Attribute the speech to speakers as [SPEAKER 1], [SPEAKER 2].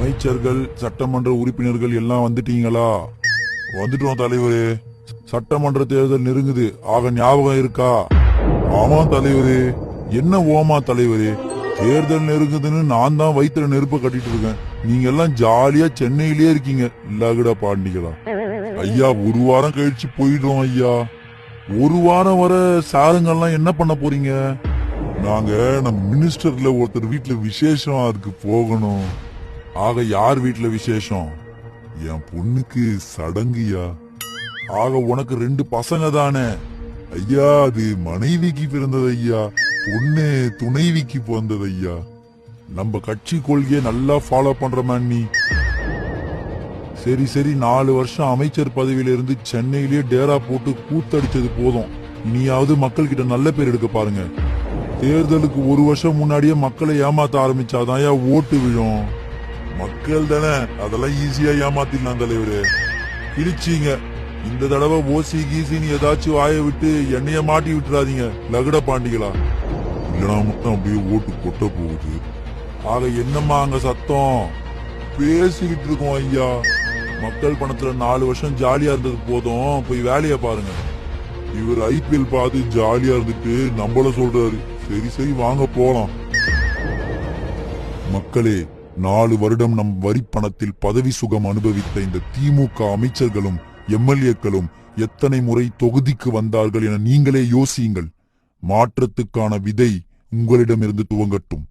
[SPEAKER 1] அமைச்சர்கள் சட்டமன்ற உறுப்பினர்கள் எல்லாம் வந்துட்டீங்களா? வந்துட்டோம் தலைவரே. சட்டமன்ற தேர்தல் நெருங்குது, ஆக ஞாபகம் இருக்கா? ஆமா தலைவரே. என்ன ஓமா தலைவரே, தேர்தல் நெருங்குதுன்னு நான் தான் வயிற்றுல நெருப்ப கட்டிட்டு இருக்கேன். நீங்க எல்லாம் ஜாலியா சென்னையிலேயே இருக்கீங்க. இல்லாகடா பாண்டிகளா ஐயா, ஒரு வாரம் கழிச்சு போயிடுவோம் ஐயா. ஒரு வாரம் வர சாருங்கெல்லாம் என்ன பண்ண போறீங்க? நாங்க நம்ம மினிஸ்டர்ல ஒருத்தர் வீட்டுல விசேஷம், அதுக்கு போகணும். ஆக யார் வீட்டுல விசேஷம்? என் பொண்ணுக்கு சடங்குயா. ஆக உனக்கு 2 பசங்க தானே ஐயா? அது மனைவிக்கு பிறந்தது ஐயா, பொண்ணு துணைவிக்கு பிறந்தது ஐயா. நம்ம கட்சி கொள்கையை நல்லா ஃபாலோ பண்ற நீ. சரி சரி, 4 வருஷம் அமைச்சர் பதவியில இருந்து சென்னையிலேயே டேரா போட்டு கூத்தடிச்சது போதும். இனியாவது மக்கள் கிட்ட நல்ல பேர் எடுக்க பாருங்க. தேர்தலுக்கு 1 வருஷம் முன்னாடியே மக்களை ஏமாத்த ஆரம்பிச்சாதான் ஓட்டு விழும். மக்கள் தானே, அதெல்லாம் ஈஸியா ஏமாத்திடலாம் தலைவரே. கிழிச்சீங்க. இந்த தடவை ஓசி கீசின்னு ஏதாச்சும் வாய விட்டு எண்ணெய மாட்டி விட்டுறாதீங்க லகுட பாண்டிகளா. இல்லனா மட்டும் அப்படியே ஓட்டு கொட்ட போகுது. ஆக என்னம்மா அங்க சத்தம்? பேசிக்கிட்டு இருக்கோம் ஐயா. மக்கள் பணத்துல 4 வருஷம் ஜாலியா இருந்தது போதும், போய் வேலைய பாருங்க. இவர் ஐபிஎல் பார்த்து ஜாலியா இருந்துட்டு நம்மள சொல்றாரு. சரி சரி, வாங்க போலாம். மக்களே, 4 வருடம் நம் வரி பணத்தில் பதவி சுகம் அனுபவித்த இந்த திமுக அமைச்சர்களும் எம்எல்ஏக்களும் எத்தனை முறை தொகுதிக்கு வந்தார்கள் என நீங்களே யோசியுங்கள். மாற்றத்துக்கான விதை உங்களிடமிருந்து துவங்கட்டும்.